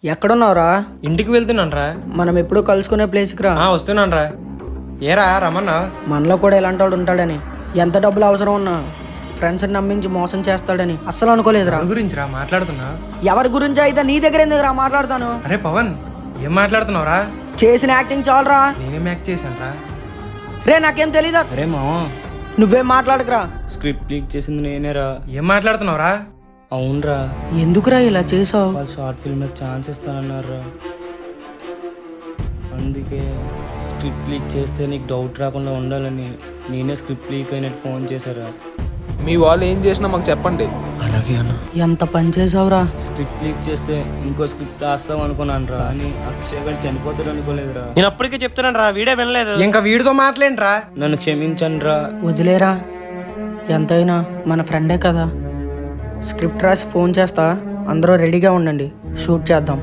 ఎక్కడున్నావురా? ఇంటికి వెళ్తున్నాను రా. మనం ఎప్పుడు కలుసుకునే ప్లేస్కి రా. వస్తున్నాను రా. ఏరా రమన్నా? మనలో కూడా ఇలాంటి వాడు ఉంటాడని, ఎంత డబ్బులు అవసరం ఉన్నా ఫ్రెండ్స్ని నమ్మించి మోసం చేస్తాడని అస్సలు అనుకోలేదురా. ఎవరి గురించి రా మాట్లాడుతున్నా? ఎవరి గురించి అయితే నీ దగ్గర ఎందుకురా మాట్లాడతాను? అరే పవన్, ఏం మాట్లాడుతున్నావు రా? చేసిన యాక్టింగ్ చాలరా. నేనేం యాక్ట్ చేశాను రా? రే నాకేం తెలీదా. అరే మావా, నువ్వేం మాట్లాడకురా. స్క్రిప్ట్ లీక్ చేసింది నేనేరా. ఏం మాట్లాడుతున్నావు రా? అవునరా, ఎందుకురా ఇలా చేసావు? వాళ్ళు షార్ట్ ఫిల్మ్ ఛాన్స్ ఇస్తానన్నారా. అందుకే స్క్రిప్ట్ లీక్ చేస్తే నీకు డౌట్ రాకుండా ఉండాలని నేనే స్క్రిప్ట్ లీక్ అయినట్టు ఫోన్ చేశారా. మీ వాళ్ళు ఏం చేసినా మాకు చెప్పండి. అలాగే అన్న. ఎంత పని చేసావురా. స్క్రిప్ట్ లీక్ చేస్తే ఇంకో స్క్రిప్ట్ రాస్తాం అనుకున్నాను రా, అని అక్షయ్ గారు చనిపోతాడు అనుకోలేదురా. నేను అప్పటికే చెప్తున్నాను రా, వీడే వినలేదు. ఇంకా వీడితో మాట్లాడండి రా. నన్ను క్షమించండి రా. వదిలేరా, ఎంతైనా మన ఫ్రెండే కదా. స్క్రిప్ట్ రాసి ఫోన్ చేస్తా, అందరూ రెడీగా ఉండండి, షూట్ చేద్దాం.